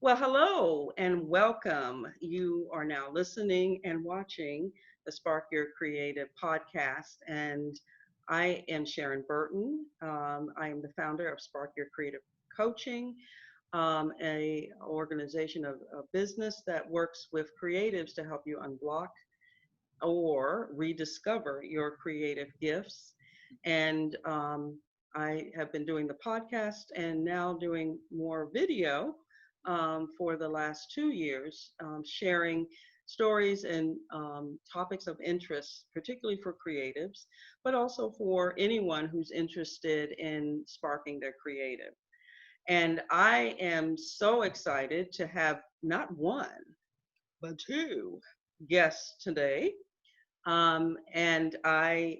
Well, hello and welcome. You are now listening and watching the Spark Your Creative podcast. And I am Sharon Burton. I am the founder of Spark Your Creative Coaching, a organization of a business that works with creatives to help you unblock or rediscover your creative gifts. And I have been doing the podcast and now doing more video for the last 2 years, sharing stories and topics of interest, particularly for creatives, but also for anyone who's interested in sparking their creative. And I am so excited to have not one, but two guests today. And I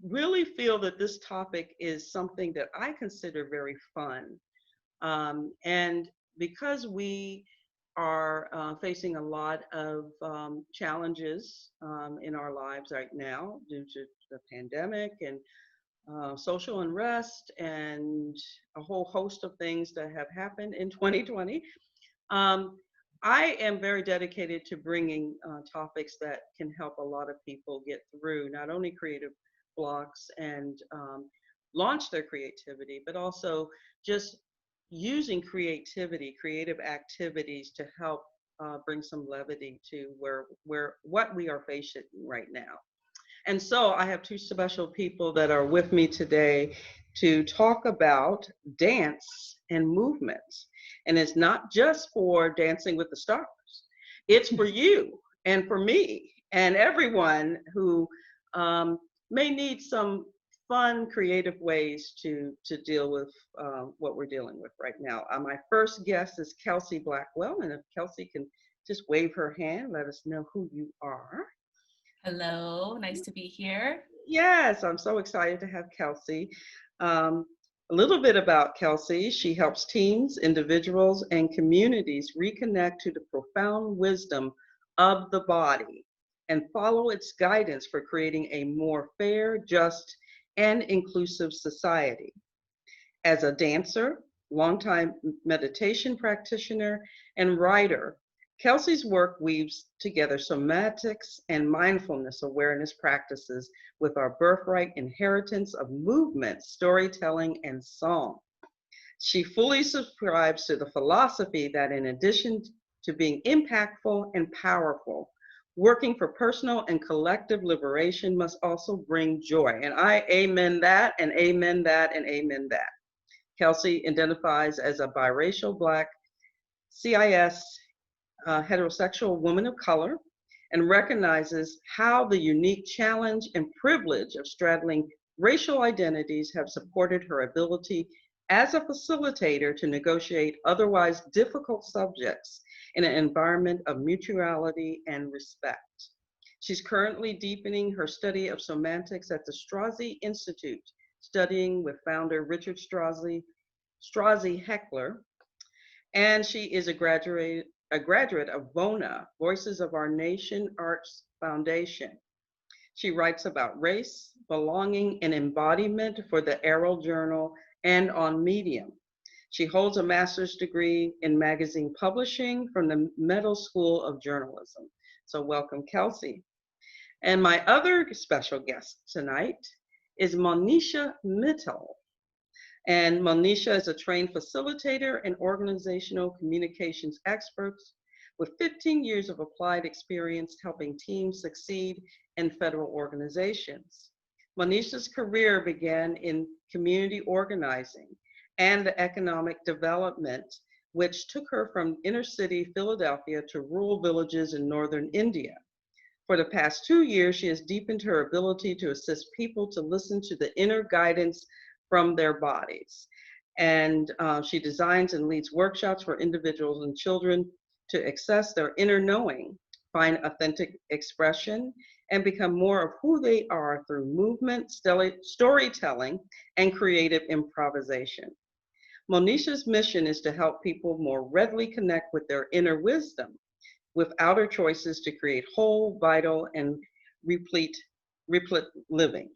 really feel that this topic is something that I consider very fun. And because we are facing a lot of challenges in our lives right now due to the pandemic and social unrest and a whole host of things that have happened in 2020, um, I am very dedicated to bringing topics that can help a lot of people get through not only creative blocks and launch their creativity, but also just using creativity, creative activities to help bring some levity to where what we are facing right now. And so I have two special people that are with me today to talk about dance and movement. And it's not just for Dancing with the Stars, it's for you and for me and everyone who may need some fun, creative ways to deal with what we're dealing with right now. My first guest is Kelsey Blackwell. And if Kelsey can just wave her hand, let us know who you are. Hello, nice to be here. Yes, I'm so excited to have Kelsey. Um, a little bit about Kelsey. She helps teams, individuals, and communities reconnect to the profound wisdom of the body and follow its guidance for creating a more fair, just, and inclusive society. As a dancer, longtime meditation practitioner, and writer, Kelsey's work weaves together somatics and mindfulness awareness practices with our birthright inheritance of movement, storytelling, and song. She fully subscribes to the philosophy that in addition to being impactful and powerful, working for personal and collective liberation must also bring joy. And I amen that, and amen that, and amen that. Kelsey identifies as a biracial Black CIS heterosexual woman of color and recognizes how the unique challenge and privilege of straddling racial identities have supported her ability as a facilitator to negotiate otherwise difficult subjects in an environment of mutuality and respect. She's currently deepening her study of semantics at the Strozzi Institute, studying with founder Richard Strozzi Heckler, and she is a graduate of VONA, Voices of Our Nation Arts Foundation. She writes about race, belonging, and embodiment for the Arrow Journal and on Medium. She holds a master's degree in magazine publishing from the Mittal School of Journalism. So welcome, Kelsey. And my other special guest tonight is Monisha Mittal. And Monisha is a trained facilitator and organizational communications expert with 15 years of applied experience helping teams succeed in federal organizations. Monisha's career began in community organizing and the economic development, which took her from inner city Philadelphia to rural villages in northern India. For the past 2 years, she has deepened her ability to assist people to listen to the inner guidance from their bodies. And she designs and leads workshops for individuals and children to access their inner knowing, find authentic expression, and become more of who they are through movement, storytelling, and creative improvisation. Monisha's mission is to help people more readily connect with their inner wisdom with outer choices to create whole, vital, and replete living.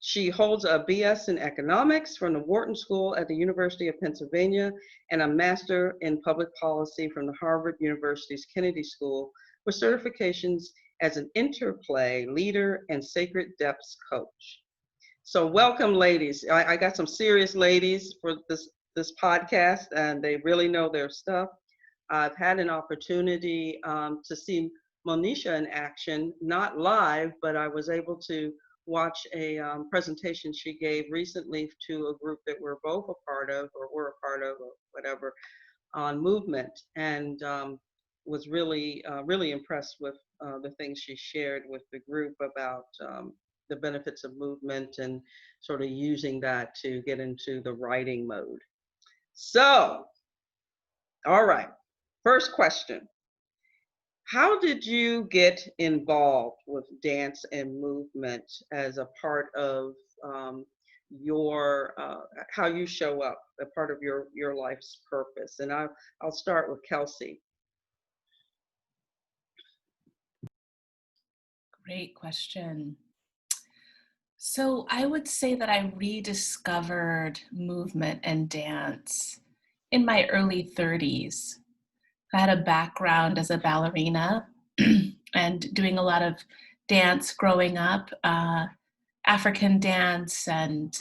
She holds a BS in economics from the Wharton School at the University of Pennsylvania and a master in public policy from the Harvard University's Kennedy School with certifications as an interplay leader and sacred depths coach. So welcome, ladies. I got some serious ladies for this podcast, and they really know their stuff. I've had an opportunity to see Monisha in action, not live, but I was able to watch a presentation she gave recently to a group that we're both a part of, or we're a part of, or whatever, on movement, and was really impressed with the things she shared with the group about the benefits of movement and sort of using that to get into the writing mode. So, all right, first question. How did you get involved with dance and movement as a part of your how you show up, a part of your life's purpose? And I'll start with Kelsey. Great question. So I would say that I rediscovered movement and dance in my early 30s. I had a background as a ballerina and doing a lot of dance growing up, African dance and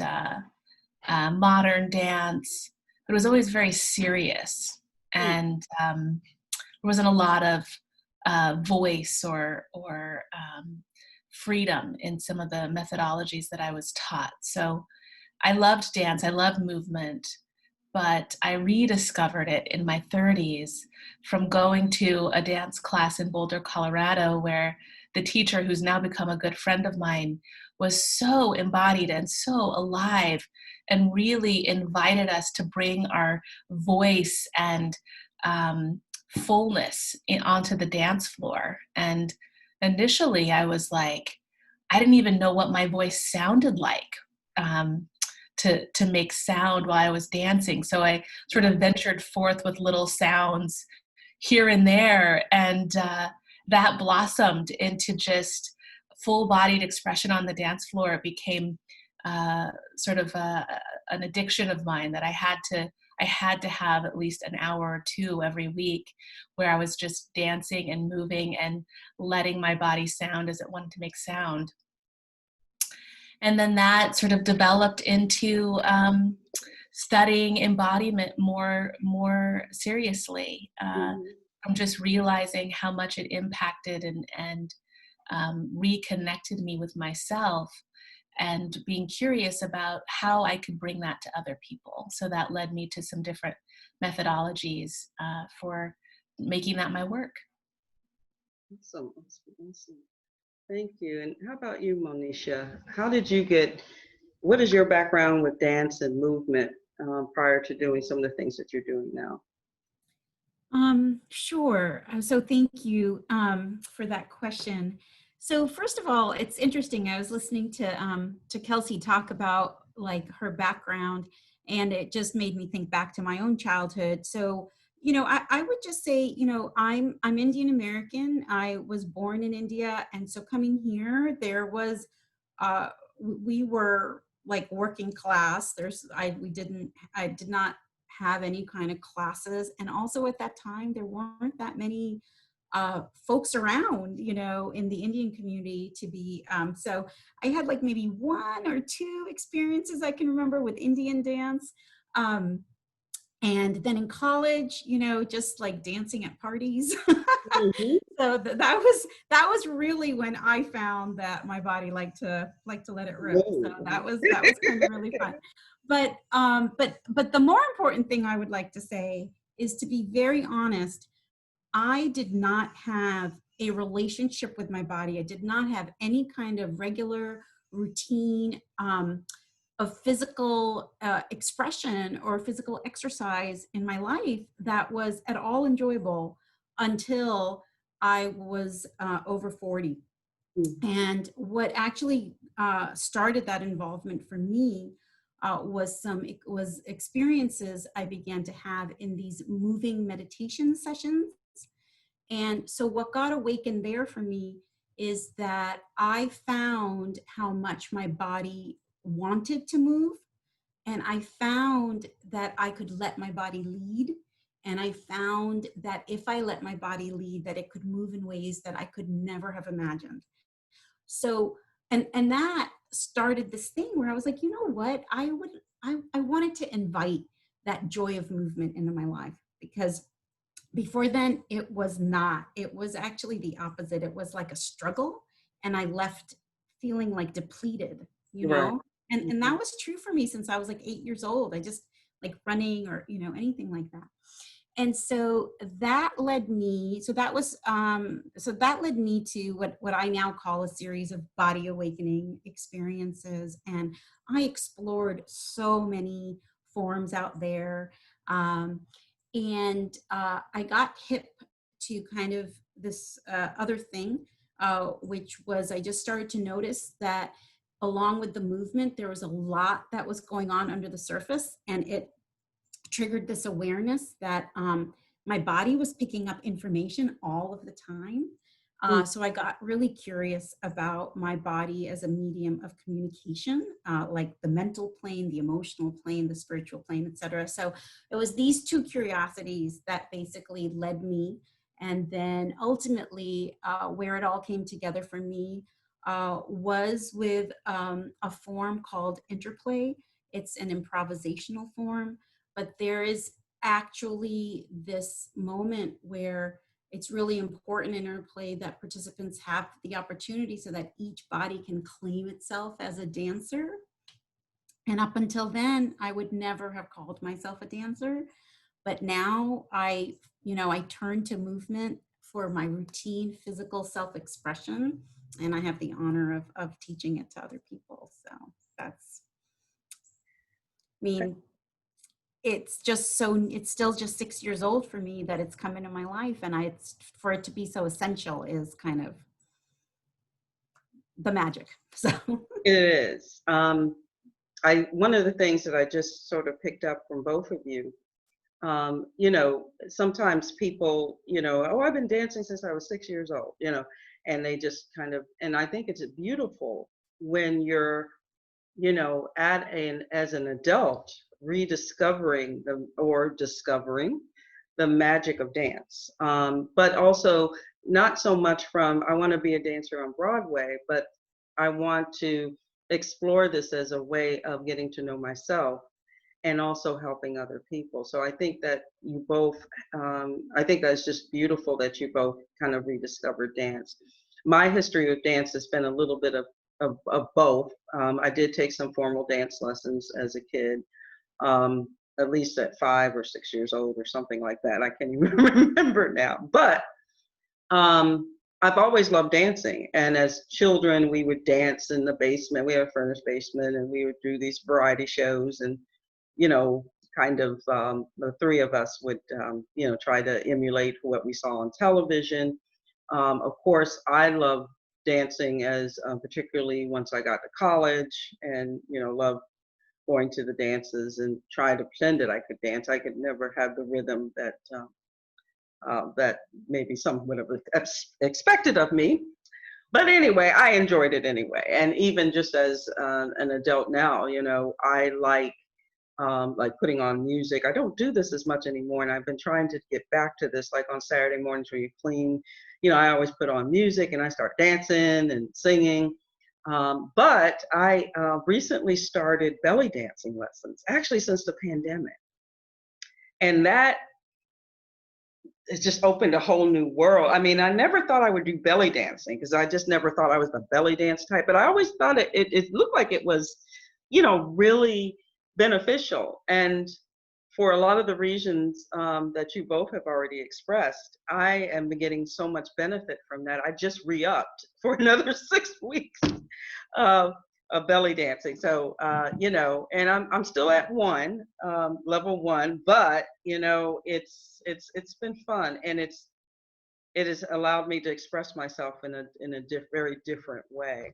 modern dance. It was always very serious, and there wasn't a lot of voice or freedom in some of the methodologies that I was taught. So I loved dance, I loved movement, but I rediscovered it in my 30s from going to a dance class in Boulder, Colorado, where the teacher, who's now become a good friend of mine, was so embodied and so alive and really invited us to bring our voice and fullness onto the dance floor. And initially I was like, I didn't even know what my voice sounded like to make sound while I was dancing. So I sort of ventured forth with little sounds here and there, and that blossomed into just full-bodied expression on the dance floor. It became sort of an addiction of mine that I had to have at least an hour or two every week where I was just dancing and moving and letting my body sound as it wanted to make sound. And then that sort of developed into studying embodiment more seriously. I'm just realizing how much it impacted and reconnected me with myself, and being curious about how I could bring that to other people. So that led me to some different methodologies for making that my work. Awesome. Thank you. And how about you, Monisha? What is your background with dance and movement prior to doing some of the things that you're doing now? Sure. So thank you for that question. So first of all, it's interesting. I was listening to Kelsey talk about like her background, and it just made me think back to my own childhood. So, I would just say, I'm Indian American. I was born in India, and so coming here, there was we were like working class. I did not have any kind of classes, and also at that time there weren't that many folks around, in the Indian community to be. So I had like maybe one or two experiences I can remember with Indian dance. And then in college, just like dancing at parties. Mm-hmm. So that was really when I found that my body liked to let it rip. So that was kind of really fun. But the more important thing I would like to say is, to be very honest, I did not have a relationship with my body. I did not have any kind of regular routine of physical expression or physical exercise in my life that was at all enjoyable until I was over 40. And what actually started that involvement for me was experiences I began to have in these moving meditation sessions. And so what got awakened there for me is that I found how much my body wanted to move. And I found that I could let my body lead. And I found that if I let my body lead, that it could move in ways that I could never have imagined. So, and that started this thing where I was like, you know what? I wanted to invite that joy of movement into my life, because before then it was not. It was actually the opposite. It was like a struggle, and I left feeling like depleted, you Right. know? And that was true for me since I was like 8 years old. I just like running or, you know, anything like that. And so that led me, so that led me to what I now call a series of body awakening experiences. And I explored so many forms out there. And I got hip to kind of this other thing, which was I just started to notice that along with the movement, there was a lot that was going on under the surface, and it triggered this awareness that my body was picking up information all of the time. Mm. So I got really curious about my body as a medium of communication, like the mental plane, the emotional plane, the spiritual plane, etc. So it was these two curiosities that basically led me. And then ultimately, where it all came together for me was with a form called interplay. It's an improvisational form, but there is actually this moment where it's really important in interplay that participants have the opportunity so that each body can claim itself as a dancer. And up until then, I would never have called myself a dancer. But now I turn to movement for my routine physical self-expression. And I have the honor of teaching it to other people. So that's, I mean, it's still just 6 years old for me that it's come into my life, and it's for it to be so essential is kind of the magic. So It is. One of the things that I just sort of picked up from both of you, sometimes people, oh, I've been dancing since I was 6 years old, and they just kind of, and I think it's beautiful when you're, as an adult, rediscovering or discovering the magic of dance. But also not so much from, I want to be a dancer on Broadway, but I want to explore this as a way of getting to know myself and also helping other people. So I think that you both, I think that's just beautiful that you both kind of rediscovered dance. My history with dance has been a little bit of both. I did take some formal dance lessons as a kid, um, at least at 5 or 6 years old or something like that. I can't even remember now. But I've always loved dancing. And as children, we would dance in the basement. We had a furnished basement, and we would do these variety shows. And, kind of the three of us would, try to emulate what we saw on television. Of course, I love dancing as particularly once I got to college, and love going to the dances and try to pretend that I could dance. I could never have the rhythm that maybe some would have expected of me. But anyway, I enjoyed it anyway. And even just as an adult now, I like putting on music. I don't do this as much anymore, and I've been trying to get back to this. Like on Saturday mornings when you clean, I always put on music and I start dancing and singing. But I recently started belly dancing lessons, actually since the pandemic, and that has just opened a whole new world. I mean, I never thought I would do belly dancing because I just never thought I was the belly dance type. But I always thought it looked like it was, really beneficial. And for a lot of the reasons that you both have already expressed, I am getting so much benefit from that. I just re-upped for another 6 weeks of, of belly dancing. So, and I'm still at level one, but it's been fun, and it has allowed me to express myself in a very different way.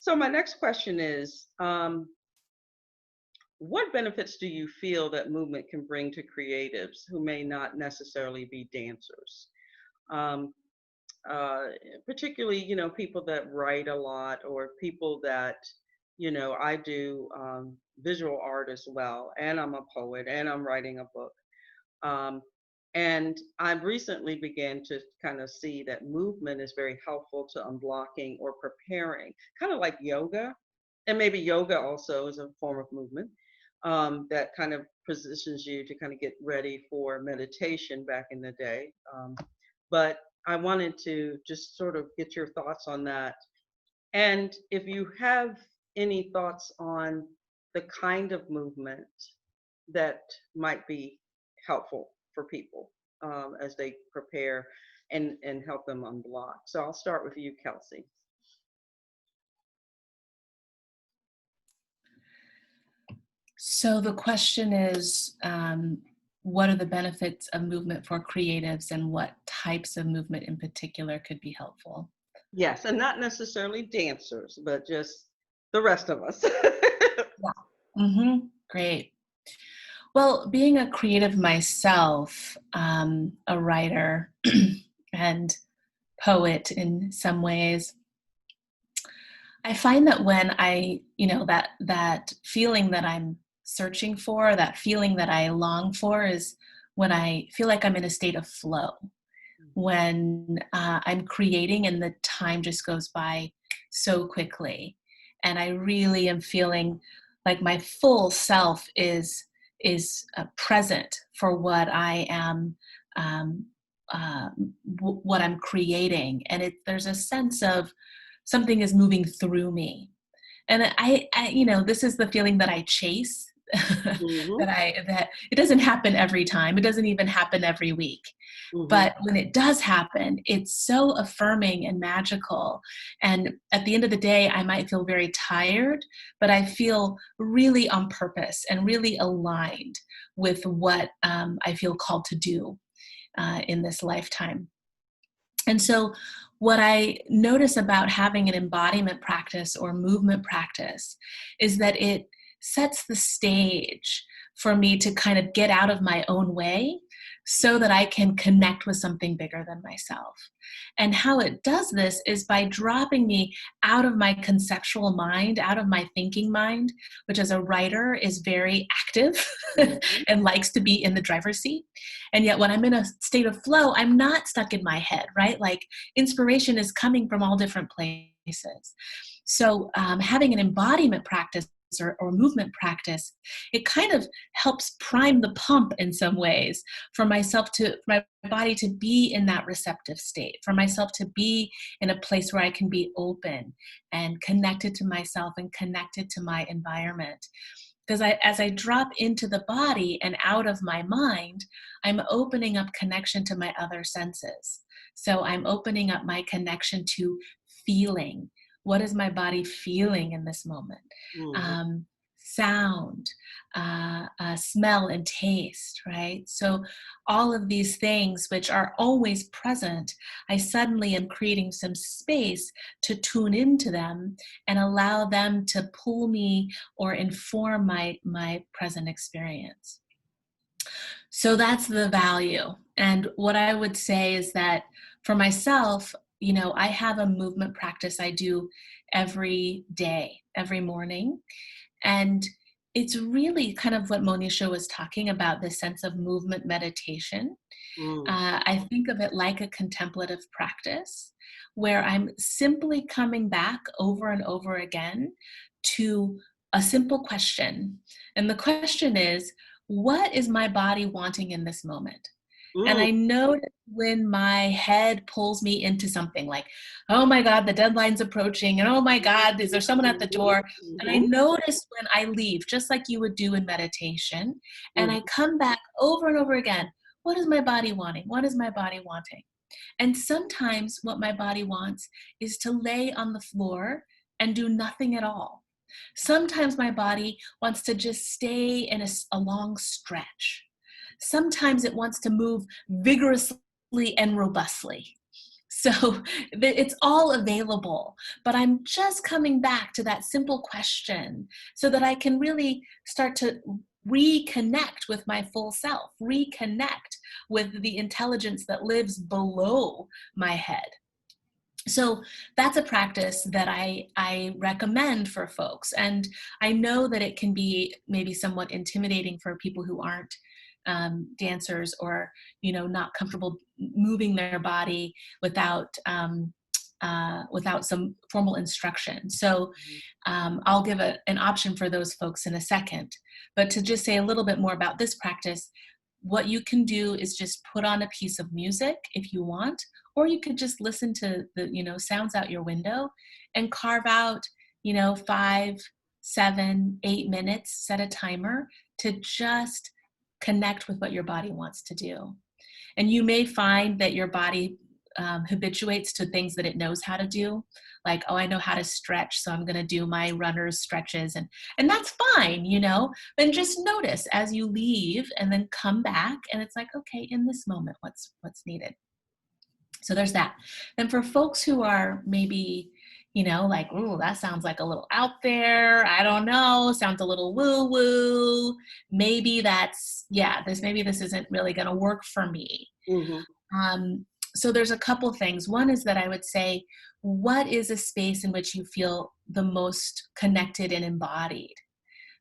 So my next question is, what benefits do you feel that movement can bring to creatives who may not necessarily be dancers? Um, uh, Particularly, people that write a lot, or people that, you know, I do visual art as well, and I'm a poet, and I'm writing a book. Um, and I've recently began to kind of see that movement is very helpful to unblocking or preparing, kind of like yoga. And maybe yoga also is a form of movement that kind of positions you to kind of get ready for meditation back in the day. But I wanted to just sort of get your thoughts on that. And if you have any thoughts on the kind of movement that might be helpful for people as they prepare and help them unblock. So I'll start with you, Kelsey. So the question is, what are the benefits of movement for creatives, and what types of movement in particular could be helpful? Yes, and not necessarily dancers, but just the rest of us. Great. Well, being a creative myself, a writer and poet in some ways, I find that when I, that feeling that I'm searching for, that feeling that I long for, is when I feel like I'm in a state of flow, when I'm creating and the time just goes by so quickly. And I really am feeling like my full self is present for what I am, what I'm creating. And there's a sense of something is moving through me. And this is the feeling that I chase. Mm-hmm. that it doesn't happen every time. It doesn't even happen every week. Mm-hmm. But when it does happen, it's so affirming and magical. And at the end of the day, I might feel very tired, but I feel really on purpose and really aligned with what I feel called to do in this lifetime. And so what I notice about having an embodiment practice or movement practice is that it sets the stage for me to kind of get out of my own way so that I can connect with something bigger than myself. And how it does this is by dropping me out of my conceptual mind, out of my thinking mind, which as a writer is very active and likes to be in the driver's seat. And yet when I'm in a state of flow, I'm not stuck in my head, right? Like inspiration is coming from all different places. So having an embodiment practice or movement practice, it kind of helps prime the pump in some ways for my body to be in that receptive state, for myself to be in a place where I can be open and connected to myself and connected to my environment. Because as I drop into the body and out of my mind, I'm opening up connection to my other senses. So I'm opening up my connection to feeling. What is my body feeling in this moment? Sound, smell, and taste, right? So all of these things, which are always present, I suddenly am creating some space to tune into them and allow them to pull me or inform my present experience. So that's the value. And what I would say is that for myself, I have a movement practice I do every day, every morning. And it's really kind of what Monisha was talking about, this sense of movement meditation. I think of it like a contemplative practice where I'm simply coming back over and over again to a simple question. And the question is, what is my body wanting in this moment? And I notice when my head pulls me into something like, oh my God, the deadline's approaching. And oh my God, is there someone at the door? And I notice when I leave, just like you would do in meditation, and I come back over and over again. What is my body wanting? What is my body wanting? And sometimes what my body wants is to lay on the floor and do nothing at all. Sometimes my body wants to just stay in a long stretch. Sometimes it wants to move vigorously and robustly. So it's all available, but I'm just coming back to that simple question so that I can really start to reconnect with my full self, reconnect with the intelligence that lives below my head. So that's a practice that I recommend for folks. And I know that it can be maybe somewhat intimidating for people who aren't dancers, or, not comfortable moving their body without some formal instruction. So I'll give an option for those folks in a second. But to just say a little bit more about this practice, what you can do is just put on a piece of music if you want, or you could just listen to the sounds out your window and carve out 5, 7, 8 minutes, set a timer to just connect with what your body wants to do. And you may find that your body habituates to things that it knows how to do, like, oh, I know how to stretch, so I'm going to do my runner's stretches, and that's fine, Then just notice as you leave, and then come back, and it's like, okay, in this moment, what's needed. So there's that. Then for folks who are maybe, like, ooh, that sounds like a little out there, I don't know, sounds a little woo-woo, maybe this isn't really going to work for me. Mm-hmm. So there's a couple things. One is that I would say, what is a space in which you feel the most connected and embodied?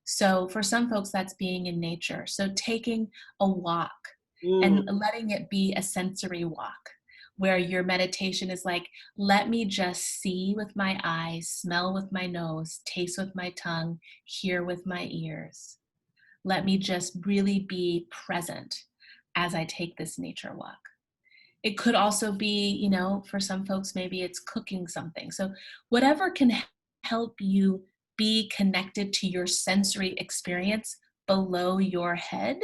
So for some folks, that's being in nature. So taking a walk and letting it be a sensory walk, where your meditation is like, let me just see with my eyes, smell with my nose, taste with my tongue, hear with my ears. Let me just really be present as I take this nature walk. It could also be, for some folks, maybe it's cooking something. So whatever can help you be connected to your sensory experience below your head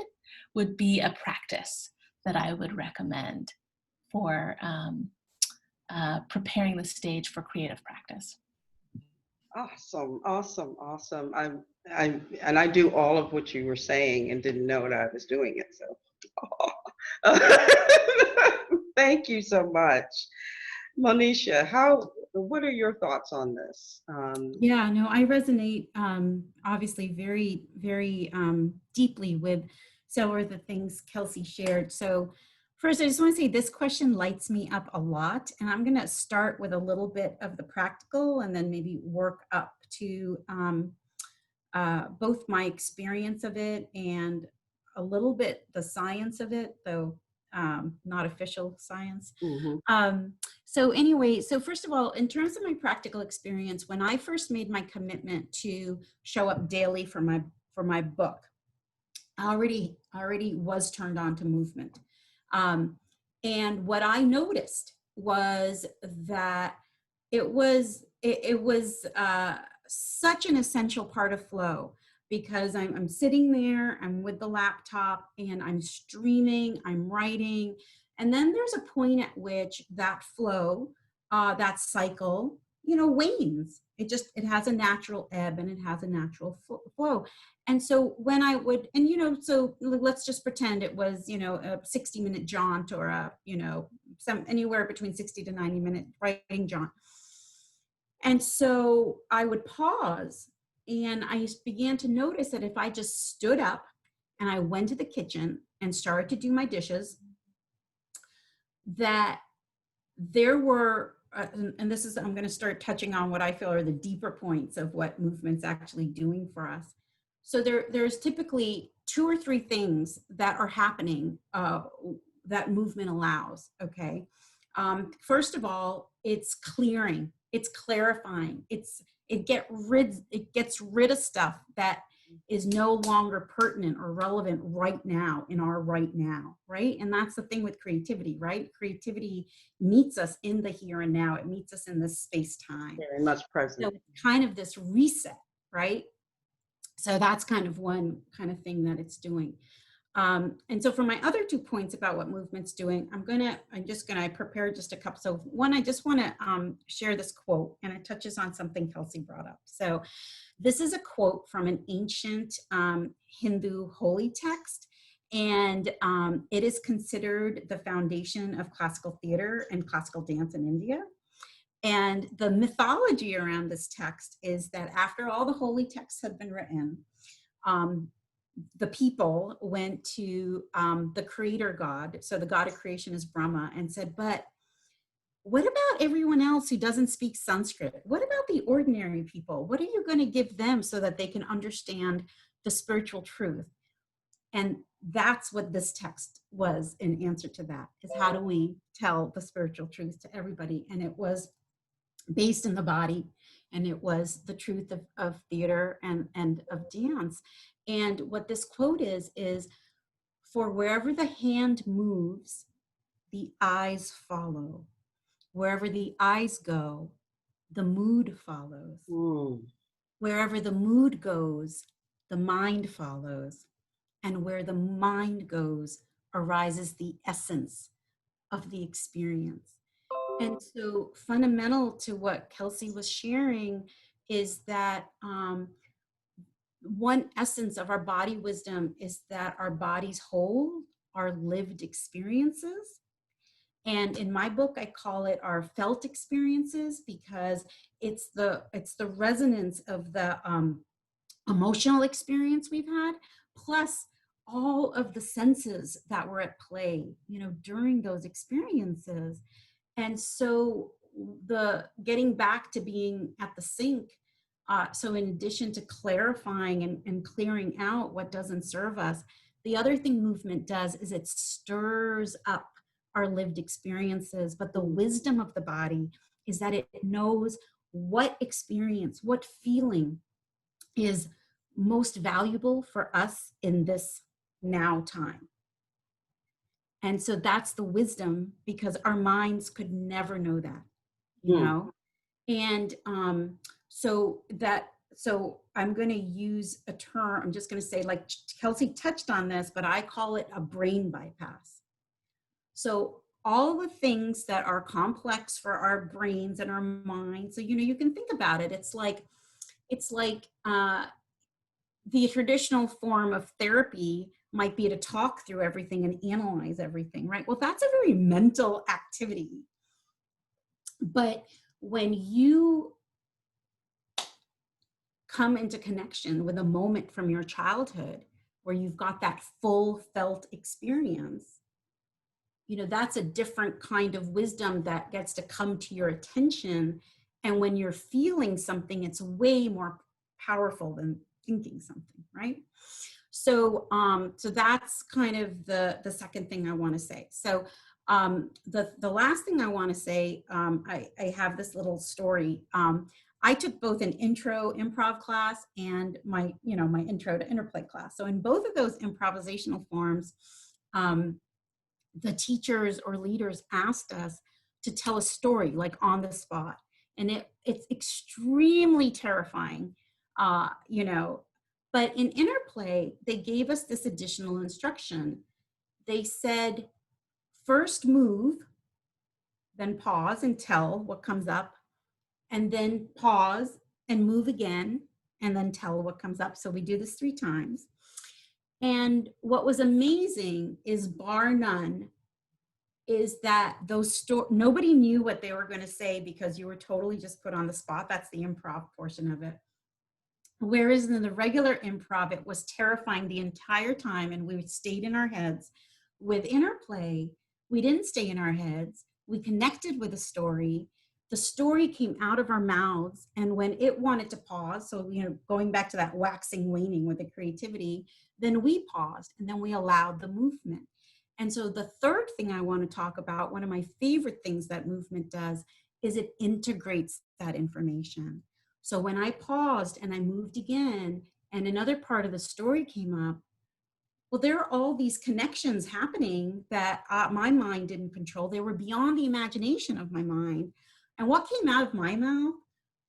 would be a practice that I would recommend for preparing the stage for creative practice. Awesome. I do all of what you were saying and didn't know that I was doing it. So thank you so much. Monisha, what are your thoughts on this? Yeah, no, I resonate obviously very, very deeply with several of the things Kelsey shared. So first, I just want to say this question lights me up a lot, and I'm going to start with a little bit of the practical and then maybe work up to both my experience of it and a little bit the science of it, though not official science. So anyway, so first of all, in terms of my practical experience, when I first made my commitment to show up daily for my book, I already was turned on to movement. And what I noticed was that it was such an essential part of flow, because I'm sitting there, I'm with the laptop, and I'm streaming, I'm writing. And then there's a point at which that flow, that cycle, wanes. It has a natural ebb and it has a natural flow. And so when I would, and so let's just pretend it was, a 60-minute jaunt, or anywhere between 60 to 90-minute writing jaunt. And so I would pause, and I began to notice that if I just stood up and I went to the kitchen and started to do my dishes, that there were, and this is, I'm going to start touching on what I feel are the deeper points of what movement's actually doing for us. So there's typically 2 or 3 things that are happening that movement allows, okay? First of all, it's clearing, it's clarifying, it gets rid of stuff that is no longer pertinent or relevant right now, in our right now, right? And that's the thing with creativity, right? Creativity meets us in the here and now. It meets us in this space-time. Very much present. So kind of this reset, right? So that's kind of one kind of thing that it's doing. And so for my other 2 points about what movement's doing, I prepared just a couple. So one, I just want to share this quote, and it touches on something Kelsey brought up. So this is a quote from an ancient Hindu holy text, and it is considered the foundation of classical theater and classical dance in India. And the mythology around this text is that after all the holy texts had been written, the people went to the creator God, so the God of creation is Brahma, and said, but what about everyone else who doesn't speak Sanskrit? What about the ordinary people? What are you going to give them so that they can understand the spiritual truth? And that's what this text was in answer to that, is how do we tell the spiritual truth to everybody? And it was based in the body, and it was the truth of theater and of dance. And what this quote is, for wherever the hand moves, the eyes follow. Wherever the eyes go, the mood follows. Wherever the mood goes, the mind follows. And where the mind goes, arises the essence of the experience. And so fundamental to what Kelsey was sharing is that one essence of our body wisdom is that our bodies hold our lived experiences. And in my book, I call it our felt experiences, because it's the resonance of the emotional experience we've had, plus all of the senses that were at play, during those experiences. And so the getting back to being at the sync. So in addition to clarifying and clearing out what doesn't serve us, the other thing movement does is it stirs up our lived experiences. But the wisdom of the body is that it knows what experience, what feeling is most valuable for us in this now time. And so that's the wisdom, because our minds could never know that, you know? And so I'm going to use a term, I'm just going to say, like Kelsey touched on this, but I call it a brain bypass. So all the things that are complex for our brains and our minds, so, you can think about it. It's like the traditional form of therapy might be to talk through everything and analyze everything, right? Well, that's a very mental activity. But when you come into connection with a moment from your childhood where you've got that full felt experience, that's a different kind of wisdom that gets to come to your attention. And when you're feeling something, it's way more powerful than thinking something, right? So that's kind of the second thing I want to say. So the last thing I want to say, I have this little story. I took both an intro improv class and my intro to interplay class. So in both of those improvisational forms, the teachers or leaders asked us to tell a story, like on the spot. And it's extremely terrifying, but in interplay, they gave us this additional instruction. They said, first move, then pause and tell what comes up, and then pause and move again, and then tell what comes up. So we do this 3 times. And what was amazing is, bar none, is that nobody knew what they were going to say, because you were totally just put on the spot. That's the improv portion of it. Whereas in the regular improv, it was terrifying the entire time, and we stayed in our heads. With interplay, we didn't stay in our heads. We connected with a story. The story came out of our mouths, and when it wanted to pause, so going back to that waxing, waning with the creativity, then we paused, and then we allowed the movement. And so the third thing I want to talk about, one of my favorite things that movement does, is it integrates that information. So when I paused and I moved again, and another part of the story came up, well, there are all these connections happening that my mind didn't control. They were beyond the imagination of my mind. And what came out of my mouth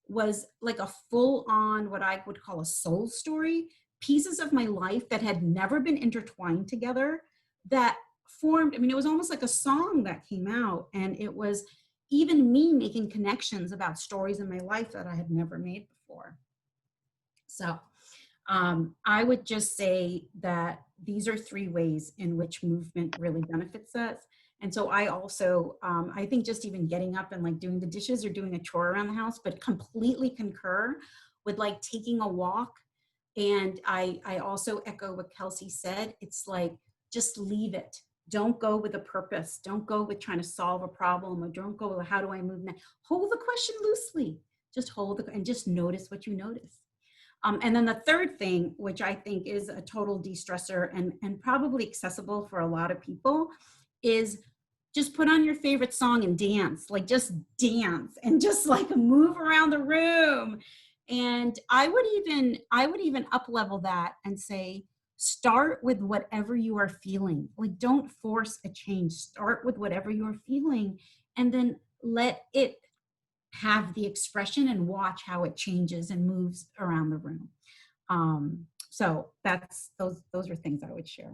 was like a full-on, what I would call a soul story, pieces of my life that had never been intertwined together, that formed, it was almost like a song that came out. And it was even me making connections about stories in my life that I had never made before. So I would just say that these are 3 ways in which movement really benefits us. And so I also, I think just even getting up and like doing the dishes or doing a chore around the house, but completely concur with like taking a walk. And I also echo what Kelsey said. It's like, just leave it. Don't go with a purpose. Don't go with trying to solve a problem, or don't go with how do I move now. Hold the question loosely. Just hold the, and just notice what you notice. And then the third thing, which I think is a total de-stressor and probably accessible for a lot of people, is just put on your favorite song and dance. Like just dance and just like move around the room. And I would even up level that and say, start with whatever you are feeling. Like don't force a change. Start with whatever you're feeling and then let it have the expression and watch how it changes and moves around the room. So that's those are things I would share.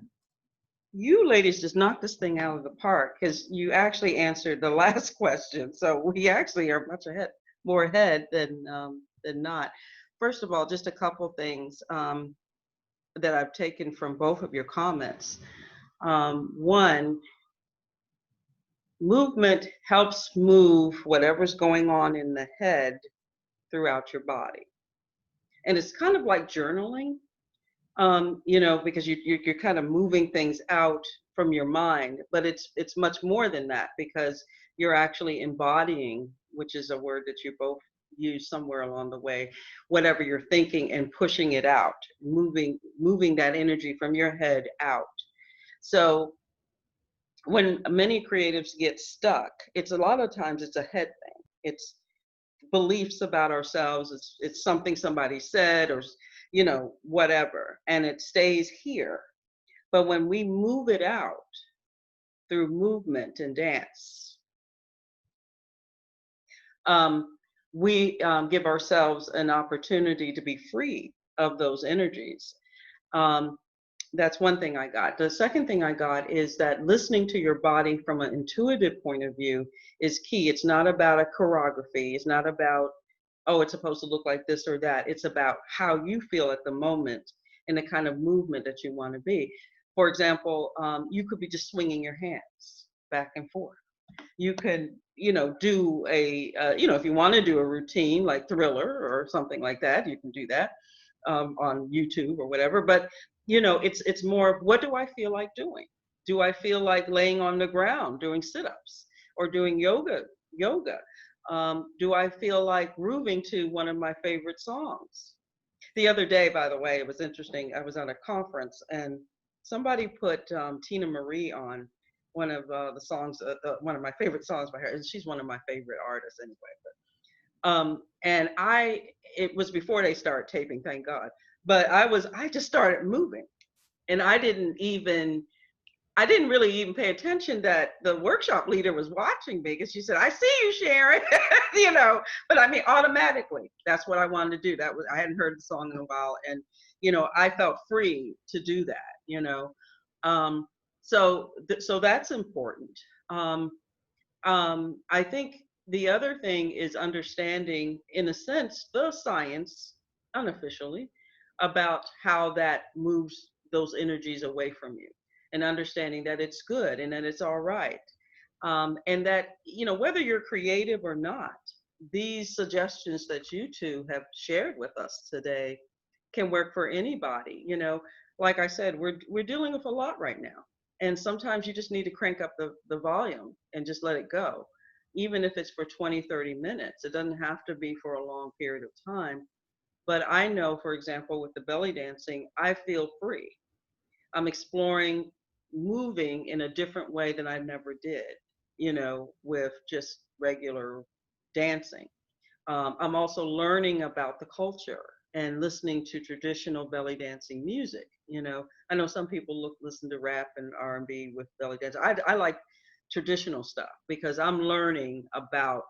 You ladies just knocked this thing out of the park because you actually answered the last question. So we actually are much more ahead than not. First of all, just a couple things that I've taken from both of your comments. One, movement helps move whatever's going on in the head throughout your body. And it's kind of like journaling, because you're kind of moving things out from your mind, but it's much more than that because you're actually embodying, which is a word that you both use somewhere along the way, whatever you're thinking and pushing it out, moving that energy from your head out. So when many creatives get stuck, it's a lot of times it's a head thing. It's beliefs about ourselves. It's something somebody said or whatever, and it stays here. But when we move it out through movement and dance, we give ourselves an opportunity to be free of those energies. That's one thing I got. The second thing I got is that listening to your body from an intuitive point of view is key. It's not about a choreography. It's not about, oh, it's supposed to look like this or that. It's about how you feel at the moment and the kind of movement that you want to be. For example, you could be just swinging your hands back and forth. You can, do if you want to do a routine like Thriller or something like that, you can do that on YouTube or whatever. But it's more of, what do I feel like doing? Do I feel like laying on the ground doing sit-ups or doing yoga? Do I feel like grooving to one of my favorite songs? The other day, by the way, it was interesting. I was at a conference and somebody put Tina Marie on one of the songs, one of my favorite songs by her, and she's one of my favorite artists anyway. And it was before they started taping, thank God. But I just started moving, and I didn't really even pay attention that the workshop leader was watching me, because she said, "I see you, Sharon," But I mean, automatically, that's what I wanted to do. I hadn't heard the song in a while, and I felt free to do that. So that's important. I think the other thing is understanding, in a sense, the science, unofficially, about how that moves those energies away from you, and understanding that it's good and that it's all right. And that, whether you're creative or not, these suggestions that you two have shared with us today can work for anybody. Like I said, we're dealing with a lot right now. And sometimes you just need to crank up the volume and just let it go. Even if it's for 20, 30 minutes, it doesn't have to be for a long period of time. But I know, for example, with the belly dancing, I feel free. I'm exploring moving in a different way than I never did, with just regular dancing. I'm also learning about the culture and listening to traditional belly dancing music. I know some people listen to rap and R&B with belly dance. I like traditional stuff because I'm learning about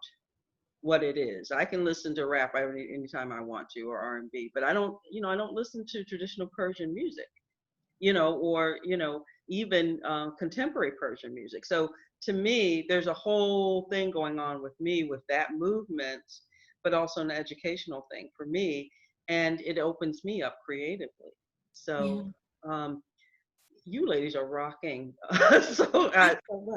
what it is. I can listen to rap anytime I want to, or R&B, but I don't listen to traditional Persian music, or even contemporary Persian music. So to me, there's a whole thing going on with me with that movement, but also an educational thing for me, and it opens me up creatively. So you ladies are rocking. Well,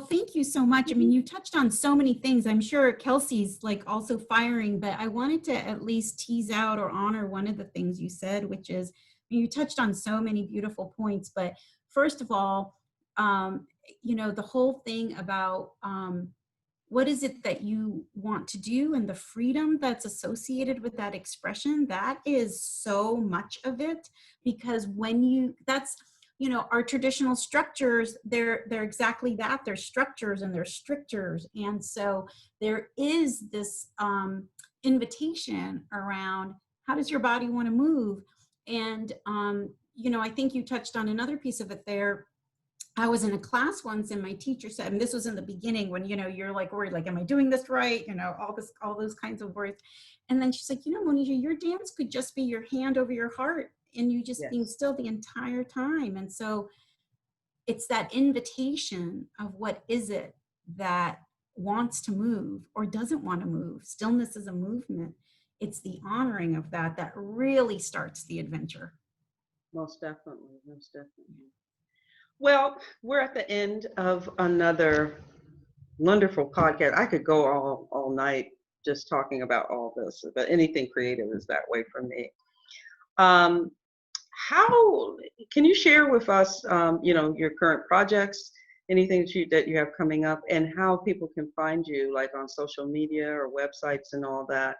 thank you so much. I mean, you touched on so many things. I'm sure Kelsey's like also firing, but I wanted to at least tease out or honor one of the things you said, which is, you touched on so many beautiful points. But first of all, you know, the whole thing about what is it that you want to do and the freedom that's associated with that expression, that is so much of it. Because when you, that's, you know, our traditional structures, they're exactly that. They're structures and they're strictures. And so there is this invitation around, how does your body want to move? And, you know, I think you touched on another piece of it there. I was in a class once and my teacher said, and this was in the beginning when, you know, you're like worried, like, am I doing this right? You know, all those kinds of words. And then she's like, you know, Monisha, your dance could just be your hand over your heart and you just being still the entire time. And so it's that invitation of what is it that wants to move or doesn't want to move. Stillness is a movement. It's the honoring of that that really starts the adventure. Most definitely, most definitely. Well, we're at the end of another wonderful podcast. I could go all night just talking about all this, but anything creative is that way for me. How can you share with us, you know, your current projects, anything that you have coming up, and how people can find you, like on social media or websites and all that?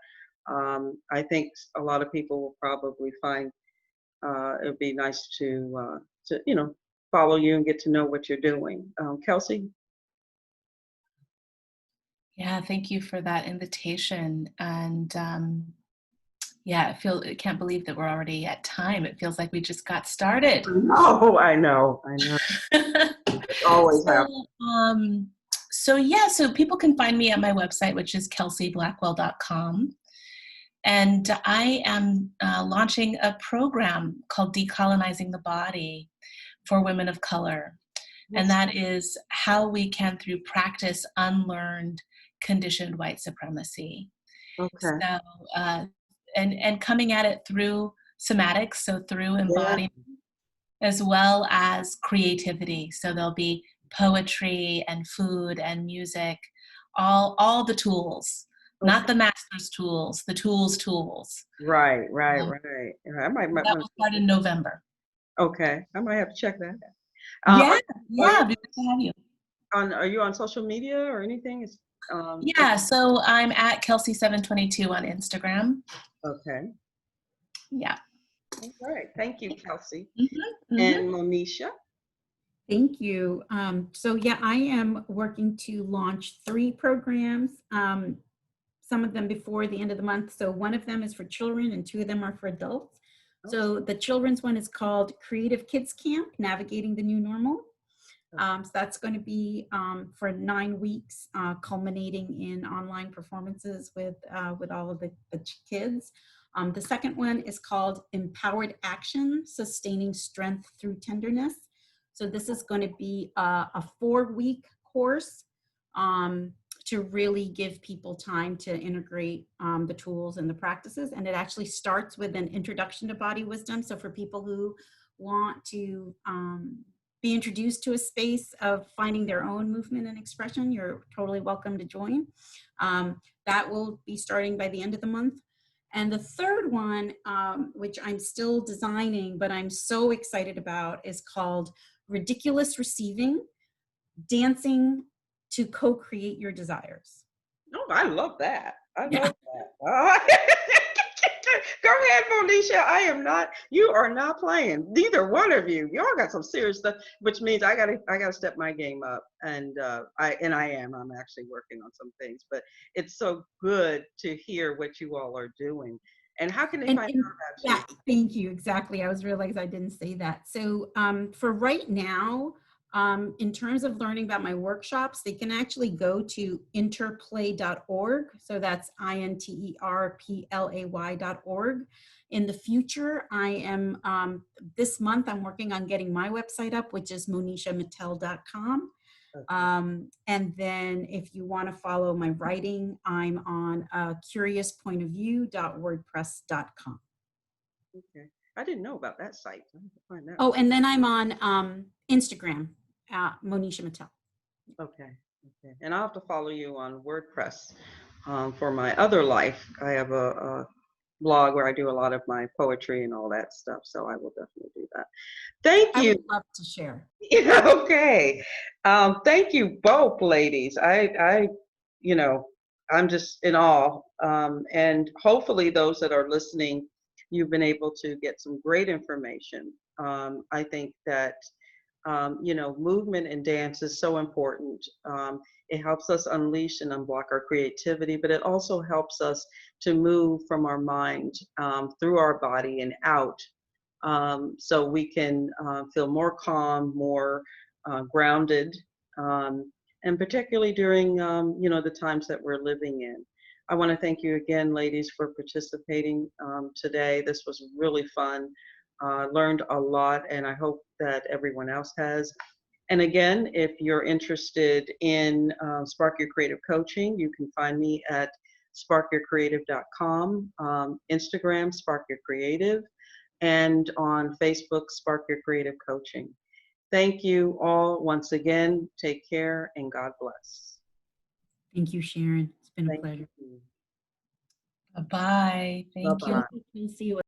I think a lot of people will probably find it would be nice to you know, follow you and get to know what you're doing. Kelsey? Yeah, thank you for that invitation. And yeah, I can't believe that we're already at time. It feels like we just got started. Oh, I know. It's always happens. So people can find me at my website, which is kelseyblackwell.com. And I am launching a program called Decolonizing the Body for women of color. Yes. And that is how we can, through practice, unlearn conditioned white supremacy. Okay. So, and coming at it through somatics, so through embodiment, as well as creativity. So there'll be poetry and food and music, all the tools. Okay. Not the master's tools, the tools. Right. I might that will start in November. Okay, I might have to check that out. Yeah, good to have you. Are you on social media or anything? Yeah, so I'm at Kelsey722 on Instagram. Okay. Yeah. All right. Thank you, Kelsey. And Monisha? Thank you. So yeah, I am working to launch 3 programs, some of them before the end of the month. So one of them is for children and 2 of them are for adults. So the children's one is called Creative Kids Camp, Navigating the New Normal. So that's going to be for 9 weeks, culminating in online performances with all of the kids. The second one is called Empowered Action, Sustaining Strength Through Tenderness. So this is going to be a 4-week course to really give people time to integrate the tools and the practices. And it actually starts with an introduction to body wisdom. So for people who want to be introduced to a space of finding their own movement and expression, you're totally welcome to join. That will be starting by the end of the month. And the third one, which I'm still designing, but I'm so excited about, is called Ridiculous Receiving, Dancing to Co-Create Your Desires. Oh, I love that. I love that. Go ahead, Monisha. You are not playing. Neither one of you. Y'all got some serious stuff, which means I gotta step my game up. And I'm actually working on some things, but it's so good to hear what you all are doing. And how can they find out about you? Yeah, thank you. Exactly. I was realized I didn't say that. So for right now, in terms of learning about my workshops, they can actually go to interplay.org. So that's interplay.org. In the future, I am, this month, I'm working on getting my website up, which is monishamittal.com. And then if you want to follow my writing, I'm on curiouspointofview.wordpress.com. Okay. I didn't know about that site. I have to find that. Oh, and then I'm on Instagram, Monisha Mittal. Okay. And I'll have to follow you on WordPress for my other life. I have a blog where I do a lot of my poetry and all that stuff. So I will definitely do that. Thank I you. would love to share. Yeah, okay. Thank you both, ladies. You know, I'm just in awe. And hopefully those that are listening, you've been able to get some great information. I think that, you know, movement and dance is so important. It helps us unleash and unblock our creativity, but it also helps us to move from our mind through our body and out, so we can feel more calm, more grounded, and particularly during you know, the times that we're living in. I want to thank you again, ladies, for participating today. This was really fun. Learned a lot, and I hope that everyone else has. And again, if you're interested in Spark Your Creative Coaching, you can find me at sparkyourcreative.com, Instagram, Spark Your Creative, and on Facebook, Spark Your Creative Coaching. Thank you all once again. Take care and God bless. Thank you, Sharon. It's been a Thank pleasure. you. Bye-bye. Thank you. Bye-bye. See you.